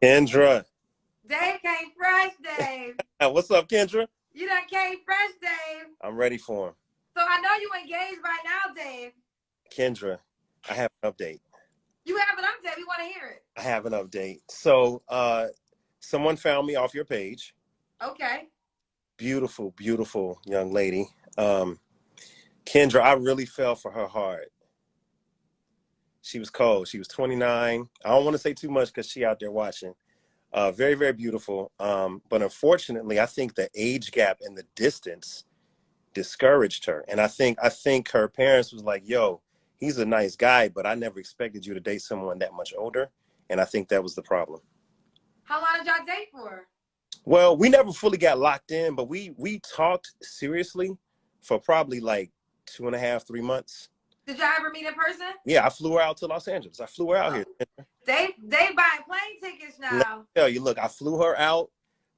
Kendra. Dave came fresh, Dave. What's up, Kendra? You done came fresh, Dave. I'm ready for him. So I know you engaged right now, Dave. Kendra, I have an update. You have an update. We want to hear it. I have an update. So, someone found me off your page. Okay. Beautiful, beautiful young lady. Kendra, I really fell for her hard. She was cold. She was 29. I don't want to say too much because she out there watching. Very, very beautiful. But unfortunately, I think the age gap and the distance discouraged her. And I think her parents was like, yo, he's a nice guy, but I never expected you to date someone that much older. And I think that was the problem. How long did y'all date for? Well, we never fully got locked in, but we talked seriously for probably like 2.5, 3 months. Did y'all ever meet in person? Yeah, I flew her out to Los Angeles. I flew her out here. They buying plane tickets now. Let me tell you, look, I flew her out,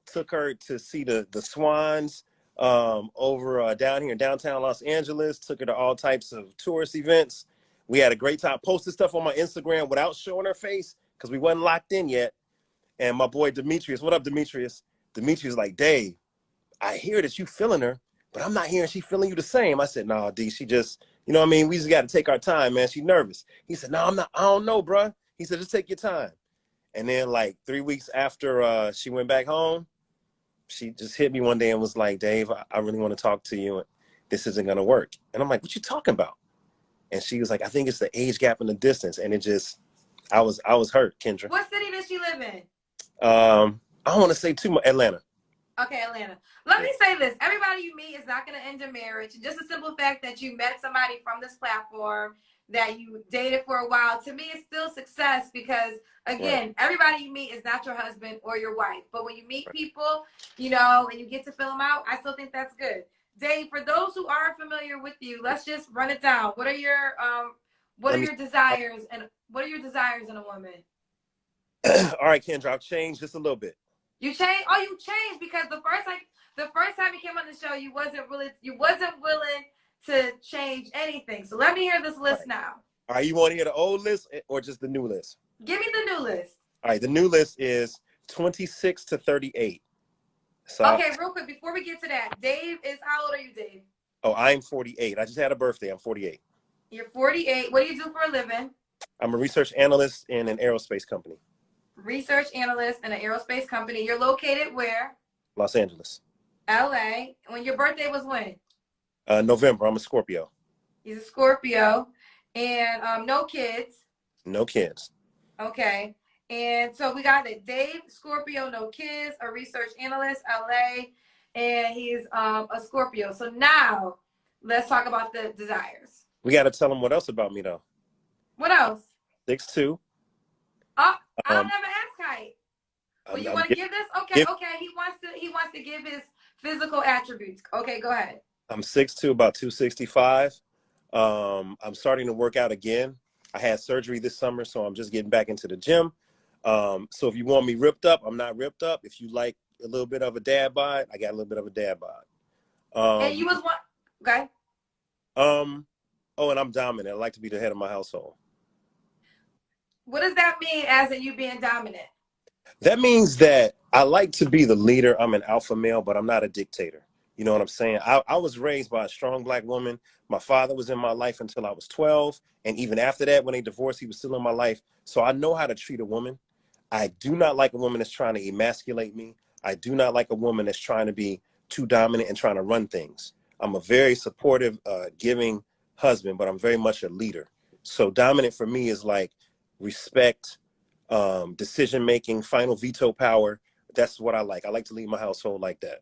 took her to see the Swans over down here in downtown Los Angeles, took her to all types of tourist events. We had a great time. Posted stuff on my Instagram without showing her face because we wasn't locked in yet. And my boy Demetrius, what up, Demetrius? Demetrius like, Dave, I hear that you feeling her, but I'm not hearing she feeling you the same. I said, nah, D, she just, you know what I mean? We just got to take our time, man. She's nervous. He said, no, I'm not. I don't know, bruh. He said, just take your time. And then like 3 weeks after she went back home, she just hit me one day and was like, Dave, I really want to talk to you. And this isn't going to work. And I'm like, what you talking about? And she was like, I think it's the age gap and the distance. And it just, I was hurt, Kendra. What city does she live in? I don't want to say too much. Atlanta. Okay, Atlanta. Let me say this. Everybody you meet is not going to end in marriage. Just the simple fact that you met somebody from this platform, that you dated for a while, to me, it's still success because, again, everybody you meet is not your husband or your wife. But when you meet people, you know, and you get to fill them out, I still think that's good. Dave, for those who aren't familiar with you, let's just run it down. What are your desires, and what are your desires in a woman? All right, Kendra, I've changed just a little bit. You changed? Oh, you changed because the first time you came on the show, you wasn't willing to change anything. So let me hear this list now. All right, you want to hear the old list or just the new list? Give me the new list. All right, the new list is 26 to 38. So okay, real quick, before we get to that, Dave is, how old are you, Dave? Oh, I'm 48. I just had a birthday. I'm 48. You're 48. What do you do for a living? I'm a research analyst in an aerospace company. Research analyst in an aerospace company. You're located where? Los Angeles. LA. When your birthday was when? November. I'm a Scorpio. He's a Scorpio. And no kids. No kids. Okay. And so we got it. Dave, Scorpio, no kids, a research analyst, LA, and he's a Scorpio. So now let's talk about the desires. We got to tell him what else about me, though. What else? 6'2". Oh, I don't never ask height. Well, you want to give this? Okay, okay. He wants to give his physical attributes. Okay, go ahead. I'm 6'2", about 265. I'm starting to work out again. I had surgery this summer, so I'm just getting back into the gym. So if you want me ripped up, I'm not ripped up. If you like a little bit of a dad bod, I got a little bit of a dad bod. And you was one. Okay. Oh, and I'm dominant. I like to be the head of my household. What does that mean, as in you being dominant? That means that I like to be the leader. I'm an alpha male, but I'm not a dictator. You know what I'm saying? I was raised by a strong Black woman. My father was in my life until I was 12. And even after that, when they divorced, he was still in my life. So I know how to treat a woman. I do not like a woman that's trying to emasculate me. I do not like a woman that's trying to be too dominant and trying to run things. I'm a very supportive, giving husband, but I'm very much a leader. So dominant for me is like respect, decision-making, final veto power. That's what I like. I like to lead my household like that.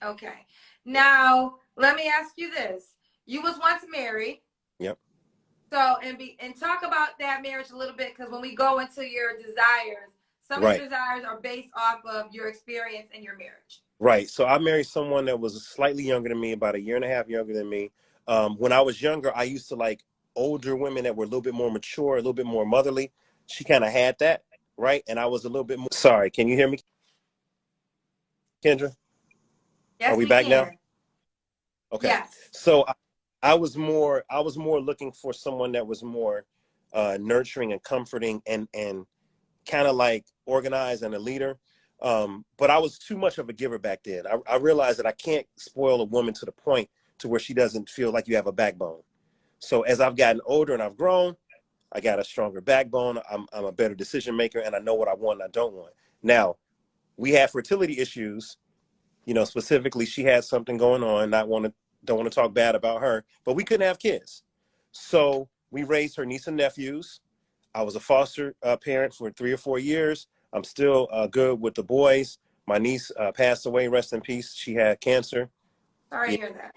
Okay. Now, let me ask you this. You was once married. Yep. So, and talk about that marriage a little bit, because when we go into your desires, some of your desires are based off of your experience in your marriage. Right. So I married someone that was slightly younger than me, about 1.5 years younger than me. When I was younger, I used to like older women that were a little bit more mature, a little bit more motherly. She kind of had that, right? And I was a little bit more. Sorry, can you hear me, Kendra? Yes, are we back now? Okay. Yes. So I was more looking for someone that was more nurturing and comforting and kind of like organized and a leader. But I was too much of a giver back then. I realized that I can't spoil a woman to the point to where she doesn't feel like you have a backbone. So as I've gotten older and I've grown, I got a stronger backbone. I'm a better decision maker, and I know what I want and I don't want. Now, we have fertility issues. You know, specifically, she had something going on. Don't want to talk bad about her, but we couldn't have kids. So we raised her niece and nephews. I was a foster parent for 3 or 4 years. I'm still good with the boys. My niece passed away, rest in peace. She had cancer. Sorry to hear that.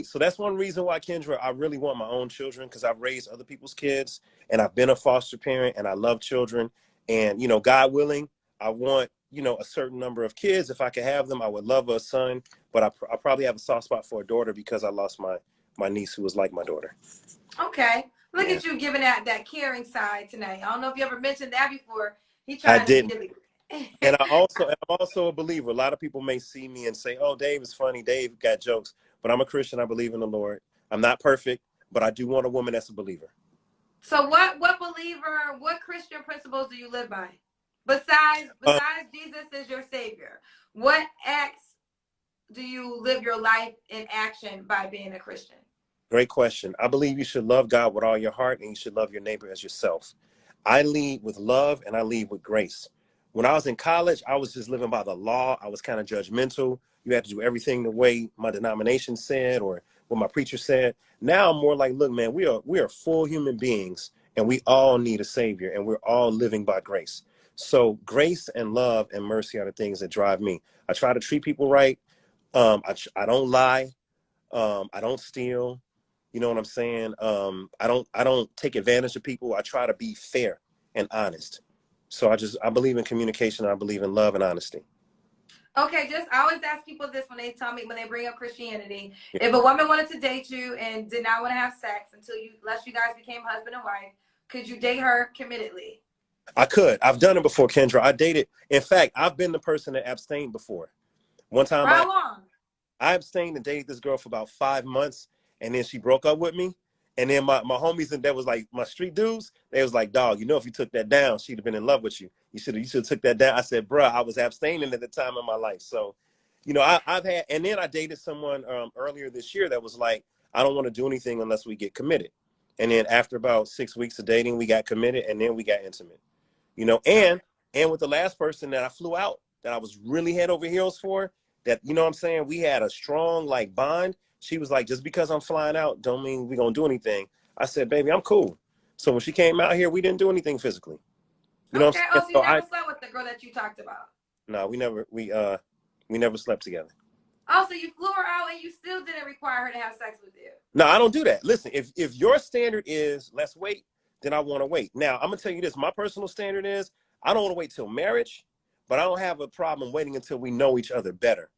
So that's one reason why, Kendra, I really want my own children, because I've raised other people's kids and I've been a foster parent and I love children. And, you know, God willing, I want, you know, a certain number of kids. If I could have them, I would love a son, but I probably have a soft spot for a daughter because I lost my niece who was like my daughter. Okay. Look Yeah. at you giving that caring side tonight. I don't know if you ever mentioned that before. I didn't. And I'm also a believer. A lot of people may see me and say, oh, Dave is funny. Dave got jokes. But I'm a Christian. I believe in the Lord. I'm not perfect, but I do want a woman that's a believer. So what Christian principles do you live by? Besides Jesus is your savior, what acts do you live your life in action by being a Christian? Great question. I believe you should love God with all your heart, and you should love your neighbor as yourself. I lead with love and I lead with grace. When I was in college, I was just living by the law. I was kind of judgmental. You had to do everything the way my denomination said or what my preacher said. Now I'm more like, look, man, we are full human beings and we all need a savior and we're all living by grace. So grace and love and mercy are the things that drive me. I try to treat people right. I don't lie. I don't steal. You know what I'm saying? I don't take advantage of people. I try to be fair and honest. So I believe in communication. And I believe in love and honesty. Okay, I always ask people this when they bring up Christianity. Yeah. If a woman wanted to date you and did not want to have sex unless you guys became husband and wife, could you date her committedly? I could. I've done it before, Kendra. I dated. In fact, I've been the person that abstained before. One time, for how long? I abstained and dated this girl for about 5 months, and then she broke up with me. And then my homies and that was like my street dudes. They was like, dog, you know, if you took that down, she'd have been in love with you. You should have took that down. I said, bruh, I was abstaining at the time of my life. So, you know, I've had, and then I dated someone earlier this year that was like, I don't want to do anything unless we get committed. And then after about 6 weeks of dating, we got committed, and then we got intimate. You know, and with the last person that I flew out, that I was really head over heels for, that, you know what I'm saying, we had a strong like bond. She was like, just because I'm flying out don't mean we're going to do anything. I said, baby, I'm cool. So when she came out here, we didn't do anything physically. You know what I'm saying? So you never slept with the girl that you talked about? No, we never slept together. Oh, so you flew her out and you still didn't require her to have sex with you? No, I don't do that. Listen, if your standard is let's wait, then I want to wait. Now, I'm going to tell you this. My personal standard is I don't want to wait till marriage, but I don't have a problem waiting until we know each other better.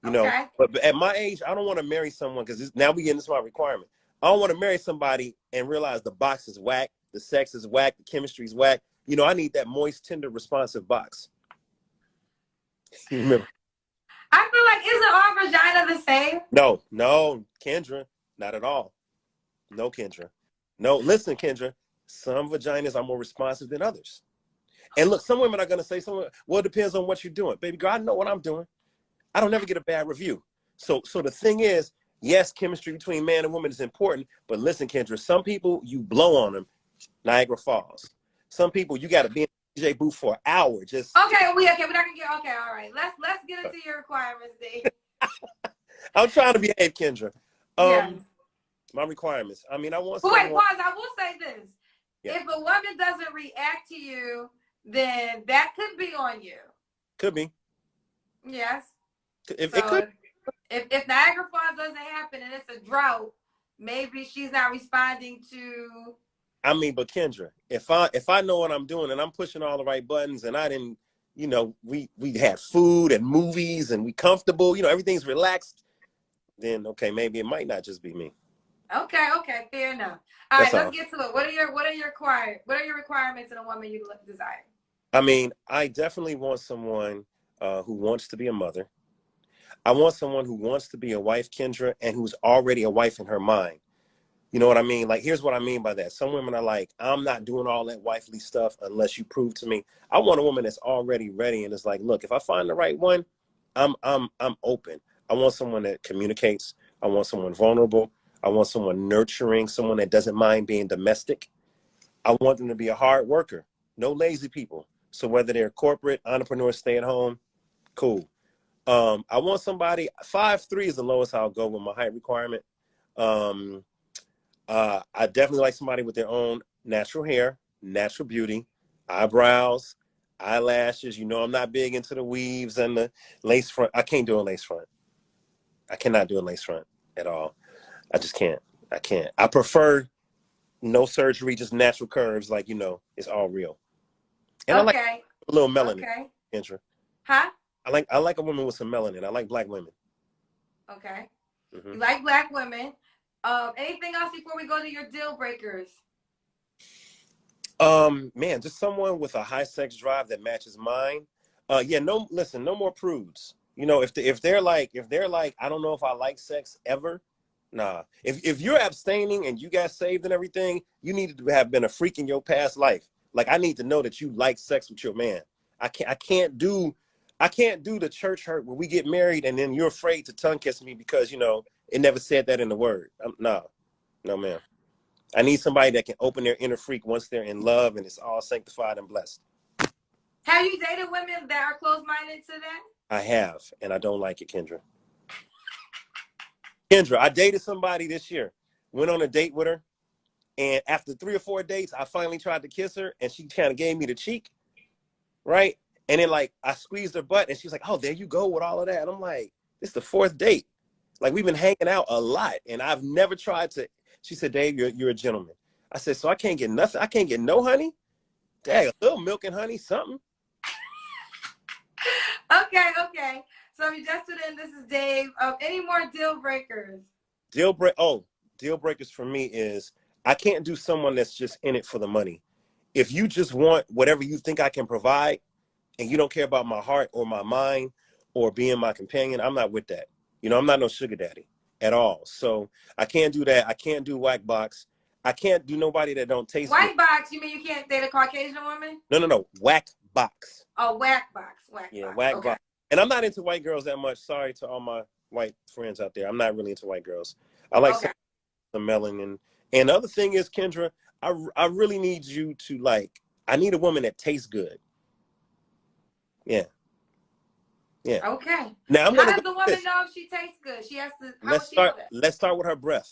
You know, but at my age, I don't want to marry someone because now we get into my requirement. I don't want to marry somebody and realize the box is whack, the sex is whack, the chemistry is whack. You know, I need that moist, tender, responsive box. You remember? I feel like, isn't our vagina the same? No, Kendra, not at all. No, Kendra. No, listen, Kendra, some vaginas are more responsive than others. And look, some women are going to say, well, it depends on what you're doing. Baby girl, I know what I'm doing. I don't never get a bad review. So the thing is, yes, chemistry between man and woman is important, but listen, Kendra, some people you blow on them, Niagara Falls. Some people you got to be in the DJ booth for an hour. We're not gonna get all right. Let's get into your requirements, Dave. I'm trying to behave, Kendra. Yes. My requirements. I mean, I want. But wait, pause. I will say this: yeah. If a woman doesn't react to you, then that could be on you. Could be. Yes. It could. If Niagara Falls doesn't happen and it's a drought, maybe she's not responding to. I mean, but Kendra, if I know what I'm doing and I'm pushing all the right buttons and I didn't, you know, we had food and movies and we comfortable, you know, everything's relaxed, then okay, maybe it might not just be me. Okay, fair enough. All right, let's get to it. What are your requirements in a woman you desire? I mean, I definitely want someone who wants to be a mother. I want someone who wants to be a wife, Kendra, and who's already a wife in her mind. You know what I mean? Like, here's what I mean by that. Some women are like, I'm not doing all that wifely stuff unless you prove to me. I want a woman that's already ready and is like, look, if I find the right one, I'm open. I want someone that communicates. I want someone vulnerable. I want someone nurturing, someone that doesn't mind being domestic. I want them to be a hard worker. No lazy people. So whether they're corporate, entrepreneurs, stay at home, cool. I want somebody, 5'3" is the lowest I'll go with my height requirement. I definitely like somebody with their own natural hair, natural beauty, eyebrows, eyelashes. You know, I'm not big into the weaves and the lace front. I can't do a lace front. I cannot do a lace front at all. I just can't. I can't. I prefer no surgery, just natural curves. Like, you know, it's all real. And I like a little melanin. Okay. Kendra. Huh? I like a woman with some melanin. I like black women. Okay. Mm-hmm. You like black women. Anything else before we go to your deal breakers? Man, just someone with a high sex drive that matches mine. Yeah, no, listen, no more prudes. You know, if they're like, I don't know if I like sex ever. Nah. If you're abstaining and you got saved and everything, you need to have been a freak in your past life. Like, I need to know that you like sex with your man. I can't do the church hurt where we get married and then you're afraid to tongue kiss me because, you know, it never said that in the word. No, ma'am. I need somebody that can open their inner freak once they're in love and it's all sanctified and blessed. Have you dated women that are closed-minded to that? I have, and I don't like it, Kendra. Kendra, I dated somebody this year, went on a date with her, and after 3 or 4 dates, I finally tried to kiss her, and she kind of gave me the cheek, right? And then, like, I squeezed her butt, and she's like, oh, there you go with all of that. And I'm like, this is the 4th date. Like, we've been hanging out a lot, and I've never tried to. She said, Dave, you're a gentleman. I said, so I can't get nothing? I can't get no honey? Dang, a little milk and honey, something. Okay. So if you just tuned in, this is Dave. Any more deal breakers? Deal breakers for me is I can't do someone that's just in it for the money. If you just want whatever you think I can provide and you don't care about my heart or my mind or being my companion, I'm not with that. You know, I'm not no sugar daddy at all. So I can't do that. I can't do whack box. I can't do nobody that don't taste White box, you mean you can't date a Caucasian woman? No. Whack box. Oh, whack box. Whack box. And I'm not into white girls that much. Sorry to all my white friends out there. I'm not really into white girls. I like some melanin. And the other thing is, Kendra, I really need you to, like, I need a woman that tastes good. Yeah. Okay. Now how does the woman know if she tastes good? She has to. Let's start with her breath.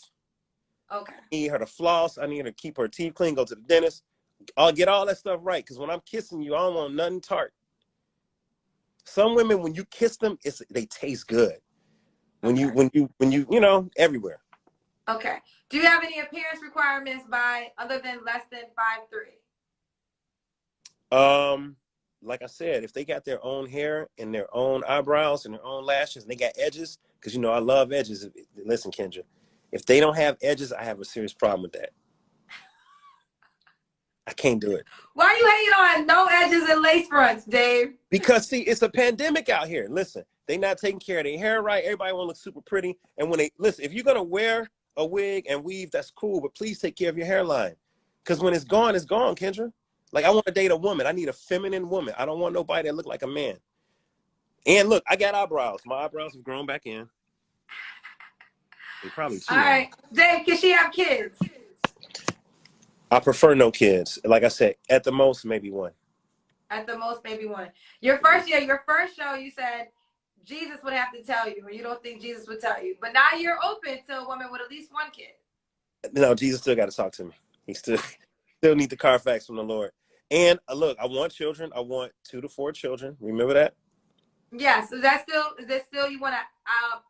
Okay. I need her to floss. I need her to keep her teeth clean. Go to the dentist. I'll get all that stuff right. Because when I'm kissing you, I don't want nothing tart. Some women, when you kiss them, they taste good. When you know, everywhere. Okay. Do you have any appearance requirements other than less than 5'3"? Like I said, if they got their own hair and their own eyebrows and their own lashes and they got edges, because, you know, I love edges. Listen, Kendra, if they don't have edges, I have a serious problem with that. I can't do it. Why are you hating on no edges and lace fronts, Dave? Because, see, it's a pandemic out here. Listen, they not taking care of their hair right. Everybody want to look super pretty. And when if you're going to wear a wig and weave, that's cool. But please take care of your hairline. Because when it's gone, Kendra. Like, I want to date a woman. I need a feminine woman. I don't want nobody that look like a man. And look, I got eyebrows. My eyebrows have grown back in. They probably too. All right. Dave, can she have kids? I prefer no kids. Like I said, at the most, maybe one. At the most, maybe one. Your first show, you said Jesus would have to tell you, or you don't think Jesus would tell you. But now you're open to a woman with at least one kid. No, Jesus still got to talk to me. He still need the Carfax from the Lord. And look, I want children. I want 2 to 4 children. Remember that? Yeah. So is that still you want an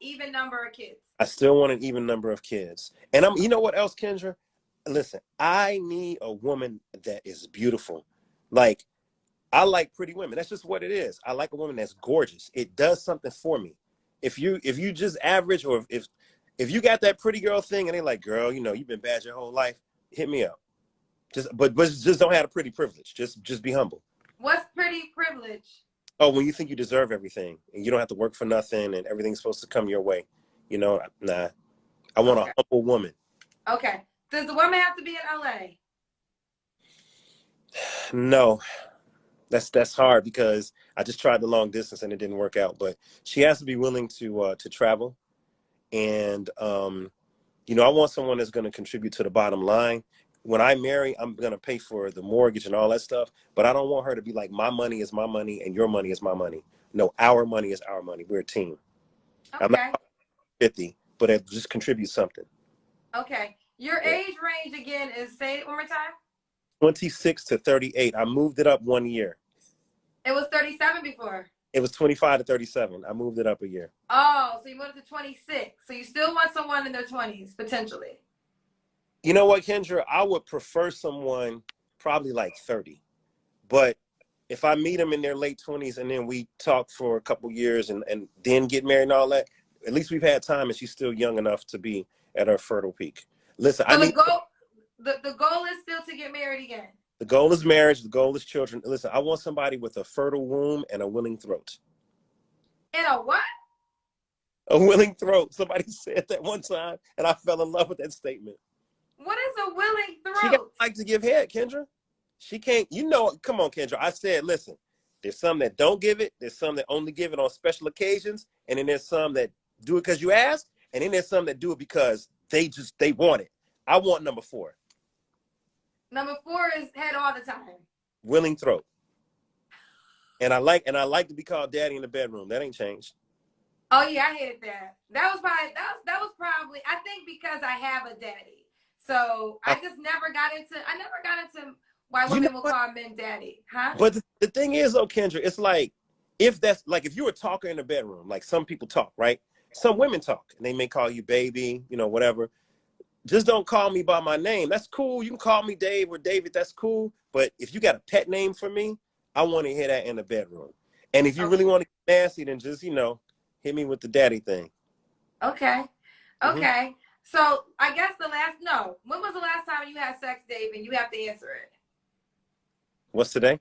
even number of kids? I still want an even number of kids. And you know what else, Kendra? Listen, I need a woman that is beautiful. Like, I like pretty women. That's just what it is. I like a woman that's gorgeous. It does something for me. If you just average, or if you got that pretty girl thing and they like, girl, you know, you've been bad your whole life, hit me up. But just don't have a pretty privilege. Just be humble. What's pretty privilege? Oh, when you think you deserve everything and you don't have to work for nothing and everything's supposed to come your way. You know, nah. I want a humble woman. Okay. Does the woman have to be in LA? No, that's hard because I just tried the long distance and it didn't work out. But she has to be willing to travel, and I want someone that's going to contribute to the bottom line. When I marry, I'm going to pay for the mortgage and all that stuff, but I don't want her to be like, my money is my money and your money is my money. No, our money is our money. We're a team. Okay. I'm not 50, but it just contributes something. Okay. Your age range again is, say it one more time. 26 to 38. I moved it up 1 year. It was 37 before. It was 25 to 37. I moved it up a year. Oh, so you moved to 26. So you still want someone in their 20s, potentially. You know what, Kendra? I would prefer someone probably like 30. But if I meet them in their late 20s and then we talk for a couple years and then get married and all that, at least we've had time and she's still young enough to be at her fertile peak. Listen, So the goal is still to get married again. The goal is marriage. The goal is children. Listen, I want somebody with a fertile womb and a willing throat. And a what? A willing throat. Somebody said that one time, and I fell in love with that statement. What is a willing throat? She got like to give head, Kendra. She can't. Come on, Kendra. I said, listen. There's some that don't give it. There's some that only give it on special occasions, and then there's some that do it because you asked, and then there's some that do it because they want it. I want number 4. Number 4 is head all the time. Willing throat. And I like to be called daddy in the bedroom. That ain't changed. Oh yeah, I hated that. That was probably I think because I have a daddy. So I never got into why women will call men daddy. Huh? But the thing is though, Kendra, it's like if you were a talker in the bedroom, like some people talk, right? Some women talk and they may call you baby, whatever. Just don't call me by my name. That's cool. You can call me Dave or David. That's cool. But if you got a pet name for me, I want to hear that in the bedroom. And if you really want to get nasty, then just, hit me with the daddy thing. Okay. Okay. Mm-hmm. So I guess when was the last time you had sex, Dave? And you have to answer it. What's today?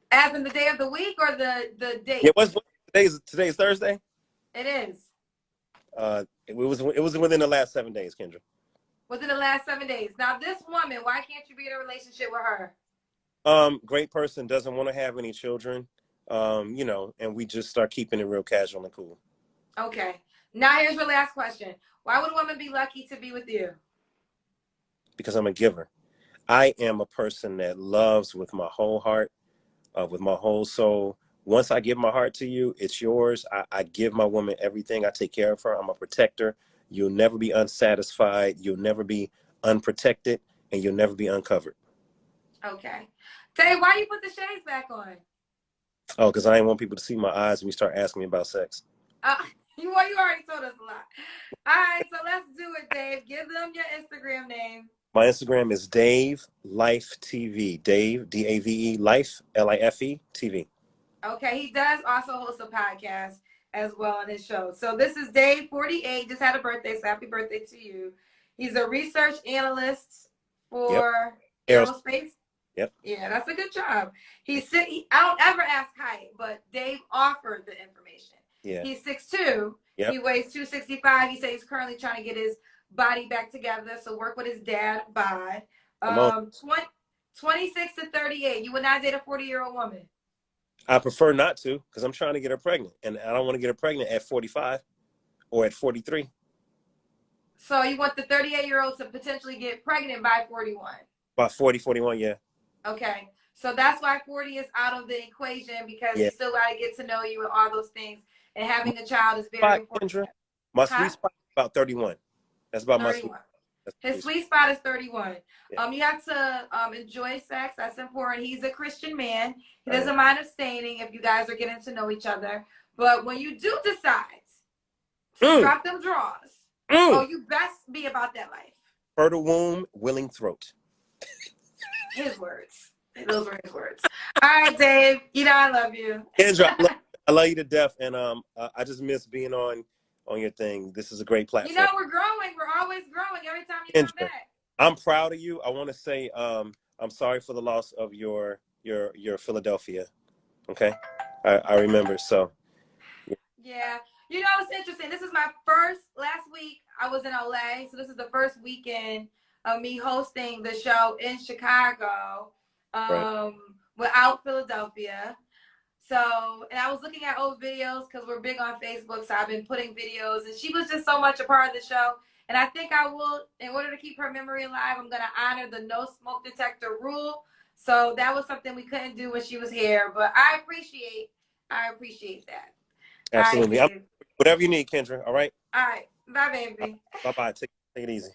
As in the day of the week or the date? Yeah, today's Thursday? It is. It was within the last 7 days, Kendra. Within the last 7 days. Now, this woman, why can't you be in a relationship with her? Great person, doesn't want to have any children, and we just start keeping it real casual and cool. Okay. Now, here's your last question. Why would a woman be lucky to be with you? Because I'm a giver. I am a person that loves with my whole heart, with my whole soul. Once I give my heart to you, it's yours. I give my woman everything. I take care of her. I'm a protector. You'll never be unsatisfied. You'll never be unprotected, and you'll never be uncovered. Okay. Tay, why you put the shades back on? Oh, because I didn't want people to see my eyes when you start asking me about sex. You already told us a lot. All right, so let's do it, Dave. Give them your Instagram name. My Instagram is Dave Life TV. Dave, D-A-V-E, Life, L-I-F-E, TV. Okay, he does also host a podcast as well on his show. So this is Dave, 48, just had a birthday, so happy birthday to you. He's a research analyst for aerospace. Yep. Yeah, that's a good job. I don't ever ask height, but Dave offered the information. Yeah. He's 6'2". Yep. He weighs 265. He says he's currently trying to get his body back together, so work with his dad, bod. 26 to 38. You would not date a 40-year-old woman? I prefer not to, because I'm trying to get her pregnant, and I don't want to get her pregnant at 45 or at 43. So you want the 38-year-old to potentially get pregnant by 41? By 40, 41, yeah. Okay. So that's why 40 is out of the equation, because you still got to get to know you and all those things. And having a child is very important. Kendra, my sweet spot is about 31. That's about 31. My sweet. His sweet spot is 31. Yeah. You have to enjoy sex. That's important. He's a Christian man. He doesn't mind abstaining if you guys are getting to know each other. But when you do decide to drop them drawers, you best be about that life. Fertile womb, willing throat. His words. Those were his words. All right, Dave. I love you. Kendra, I love you to death, and I just miss being on your thing. This is a great platform. We're growing. We're always growing every time you come back. I'm proud of you. I want to say I'm sorry for the loss of your Philadelphia. Okay, I remember. So yeah, You know, it's interesting. This is my last week I was in LA. So this is the first weekend of me hosting the show in Chicago, Right. without Philadelphia. So, and I was looking at old videos because we're big on Facebook. So I've been putting videos, and she was just so much a part of the show. And I think I will, in order to keep her memory alive, I'm going to honor the no smoke detector rule. So that was something we couldn't do when she was here, but I appreciate that. All right, Absolutely. babe. Whatever you need, Kendra. All right. All right. Bye, baby. Bye bye. Take it easy.